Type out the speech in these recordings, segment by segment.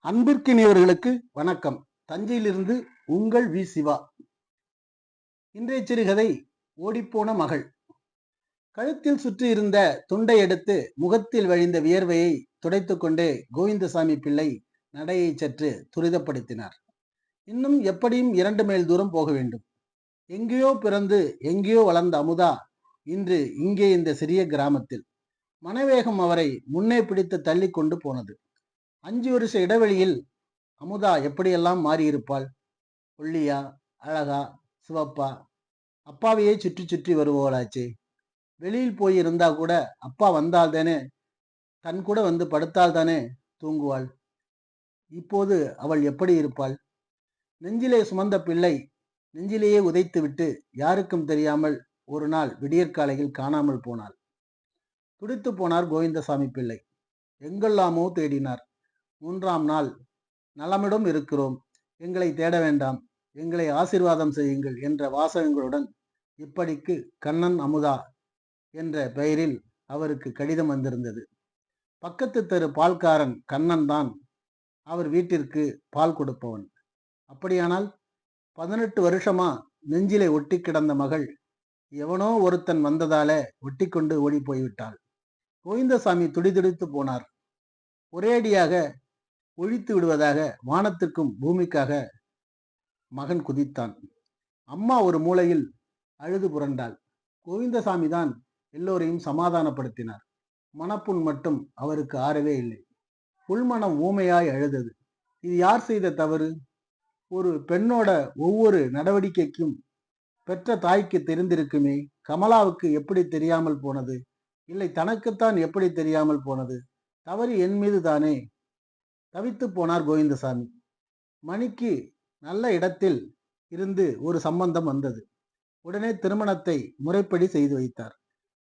அன்பிற்கினியவர்களுக்கு வணக்கம். தஞ்சையிலிருந்து உங்கள் வி சிவா. இன்றைய சிறுகதை ஓடிப்போன மகள். கழுத்தில் சுற்றி இருந்த துண்டை எடுத்து முகத்தில் வழிந்த வியர்வையை துடைத்துக் கொண்டே கோவிந்தசாமி பிள்ளை நடையை சற்று துரிதப்படுத்தினார். இன்னும் எப்படியும் 2 மைல் தூரம் போக வேண்டும். எங்கேயோ பிறந்து எங்கேயோ வளர்ந்த அமுதா இன்று இங்கே இந்த சிறிய கிராமத்தில். மனவேகம் அவரை முன்னே பிடித்து தள்ளி கொண்டு போனது. 5 வருஷ இடைவெளியில் அமுதா எப்படியெல்லாம் மாறியிருப்பாள். ஒல்லியா, அழகா, சிவப்பா, அப்பாவையே சுற்றி சுற்றி வருபவளாச்சே. வெளியில் போய் இருந்தா கூட அப்பா வந்தால் தானே, தன் கூட வந்து படுத்தால் தானே தூங்குவாள். இப்போது அவள் எப்படி இருப்பாள்? நெஞ்சிலே சுமந்த பிள்ளை நெஞ்சிலேயே உதைத்துவிட்டு யாருக்கும் தெரியாமல் ஒரு நாள் விடியற்காலையில் காணாமல் போனாள். துடித்து போனார் கோவிந்தசாமி பிள்ளை. எங்கெல்லாமோ தேடினார். 3ஆம் நாள், நலமிடம் இருக்கிறோம், எங்களை தேட வேண்டாம், எங்களை ஆசீர்வாதம் செய்யுங்கள் என்ற வாசகங்களுடன் இப்படிக்கு கண்ணன் அமுதா என்ற பெயரில் அவருக்கு கடிதம் வந்திருந்தது. பக்கத்து தெரு பால்காரன் கண்ணன் தான் அவர் வீட்டிற்கு பால் கொடுப்பவன். அப்படியானால் 18 வருஷமா நெஞ்சிலே ஒட்டி கிடந்த மகள் எவனோ ஒருத்தன் வந்ததாலே ஒட்டி கொண்டு ஓடி போய்விட்டாள். கோவிந்தசாமி துடிதுடித்து போனார். ஒரேடியாக ஒழித்து விடுவதாக வானத்திற்கும் பூமிக்காக மகன் குதித்தான். அம்மா ஒரு மூலையில் அழுது புரண்டாள். கோவிந்தசாமி தான் எல்லோரையும் சமாதானப்படுத்தினார். மனப்புண் மட்டும் அவருக்கு ஆறவே இல்லை. உள்மனம் ஊமையாய் அழுதது. இது யார் செய்த தவறு? ஒரு பெண்ணோட ஒவ்வொரு நடவடிக்கைக்கும் பெற்ற தாய்க்கு தெரிந்திருக்குமே. கமலாவுக்கு எப்படி தெரியாமல் போனது? இல்லை, தனக்குத்தான் எப்படி தெரியாமல் போனது? தவறு என் மீது தானே. தவித்து போனார் கோவிந்தசாமி. மணிக்கு நல்ல இடத்தில் இருந்து ஒரு சம்பந்தம் வந்தது. உடனே திருமணத்தை முறைப்படி செய்து வைத்தார்.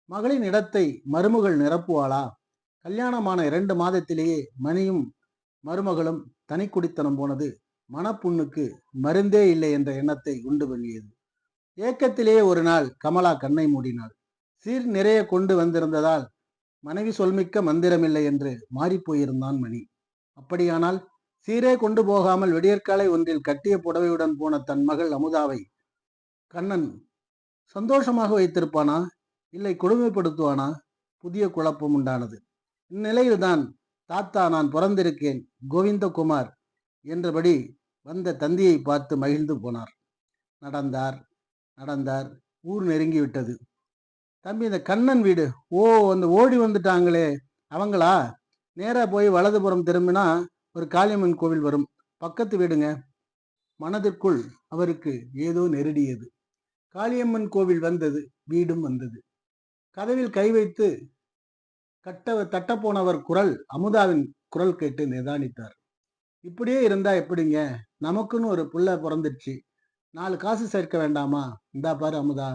மகளின் இடத்தை மருமகள் நிரப்புவாளா? கல்யாணமான 2 மாதத்திலேயே மணியும் மருமகளும் தனி குடித்தனம் போனது மனப்புண்ணுக்கு மருந்தே இல்லை என்ற எண்ணத்தை உண்டு பண்ணியது. ஏக்கத்திலேயே ஒரு நாள் கமலா கண்ணை மூடினாள். சீர் நிறைய கொண்டு வந்திருந்ததால் மனைவி சொல்மிக்க மந்திரமில்லை என்று மாறிப்போயிருந்தான் மணி. அப்படியானால் சீரே கொண்டு போகாமல் விடியற்காலை ஒன்றில் கட்டிய புடவையுடன் போன தன் மகள் அமுதாவை கண்ணன் சந்தோஷமாக வைத்திருப்பானா, இல்லை கொடுமைப்படுத்துவானா? புதிய குழப்பம் உண்டானது. இந்நிலையில்தான் தாத்தா, நான் பிறந்திருக்கேன், கோவிந்தகுமார் என்றபடி வந்த தந்தையை பார்த்து மகிழ்ந்து போனார். நடந்தார் நடந்தார். ஊர் நெருங்கிவிட்டது. தம்பி, இந்த கண்ணன் வீடு, அந்த ஓடி வந்துட்டாங்களே அவங்களா? நேரா போய் வலதுபுறம் திரும்பினா ஒரு காளியம்மன் கோவில் வரும், பக்கத்து வீடுங்க. மனதிற்குள் அவருக்கு ஏதோ நெருடியது. காளியம்மன் கோவில் வந்தது, வீடும் வந்தது. கதவில் கை வைத்து தட்டப்போனவர் குரல் அமுதாவின் குரல் கேட்டு நிதானித்தார். இப்படியே இருந்தா எப்படிங்க? நமக்குன்னு ஒரு புள்ள பிறந்துடுச்சு, 4 காசு சேர்க்க வேண்டாமா? இந்தா பாரு அமுதா,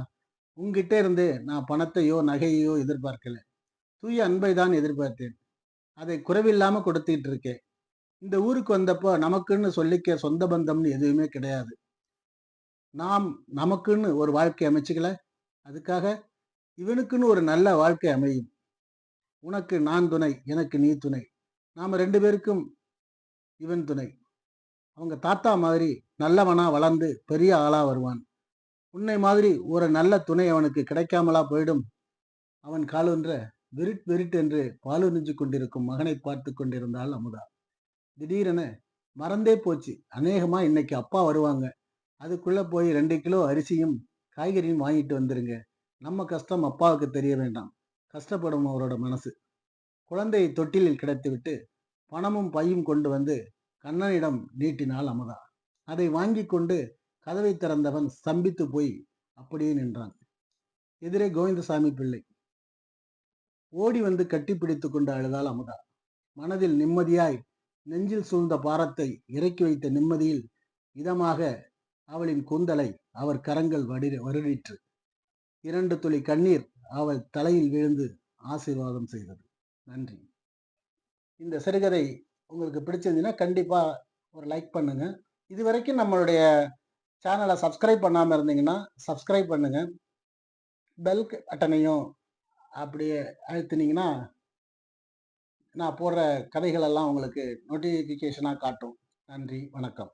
உங்ககிட்ட இருந்து நான் பணத்தையோ நகையையோ எதிர்பார்க்கல, தூய அன்பை தான் எதிர்பார்த்தேன். அதை குறைவில்லாம கொடுத்துட்டு இருக்கேன். இந்த ஊருக்கு வந்தப்போ நமக்குன்னு சொல்லிக்க சொந்த பந்தம்னு எதுவுமே கிடையாது. நாம் நமக்குன்னு ஒரு வாழ்க்கை அமைச்சுக்கல, அதுக்காக இவனுக்குன்னு ஒரு நல்ல வாழ்க்கை அமையும். உனக்கு நான் துணை, எனக்கு நீ துணை, நாம 2 பேருக்கும் இவன் துணை. அவங்க தாத்தா மாதிரி நல்லவனா வளர்ந்து பெரிய ஆளா வருவான். உன்னை மாதிரி ஒரு நல்ல துணை அவனுக்கு கிடைக்காமலா போயிடும்? அவன் காலொன்ற விருட் விருட் என்று பாலுறிஞ்சு கொண்டிருக்கும் மகனை பார்த்து கொண்டிருந்தாள் அமுதா. திடீரென மறந்தே போச்சு, அநேகமா இன்னைக்கு அப்பா வருவாங்க, அதுக்குள்ள போய் 2 கிலோ அரிசியும் காய்கறியும் வாங்கிட்டு வந்துருங்க. நம்ம கஷ்டம் அப்பாவுக்கு தெரிய வேண்டாம், கஷ்டப்படும் அவரோட மனசு. குழந்தையை தொட்டிலில் கிடத்திவிட்டு பணமும் பையும் கொண்டு வந்து கண்ணனிடம் நீட்டினாள் அமுதா. அதை வாங்கி கொண்டு கதவை திறந்தவன் ஸ்தம்பித்து போய் அப்படியே நின்றான். எதிரே கோவிந்தசாமி பிள்ளை. ஓடி வந்து கட்டிப்பிடித்து கொண்டு அழுதாள் அமுதா. மனதில் நிம்மதியாய் நெஞ்சில் சூழ்ந்த பாரத்தை இறக்கி வைத்த நிம்மதியில் இதமாக அவளின் கூந்தலை அவர் கரங்கள் வருடிற்று. 2 துளி கண்ணீர் அவள் தலையில் விழுந்து ஆசீர்வாதம் செய்தது. நன்றி. இந்த சிறுகதை உங்களுக்கு பிடிச்சிருந்ததுன்னா கண்டிப்பா ஒரு லைக் பண்ணுங்க. இதுவரைக்கும் நம்மளுடைய சேனலை சப்ஸ்கிரைப் பண்ணாமல் இருந்தீங்கன்னா சப்ஸ்கிரைப் பண்ணுங்க. பெல் பட்டனையும் அப்படியே அழுத்தினீங்கன்னா நான் போடுற கதைகள் எல்லாம் உங்களுக்கு நோட்டிஃபிகேஷனா காட்டும். நன்றி, வணக்கம்.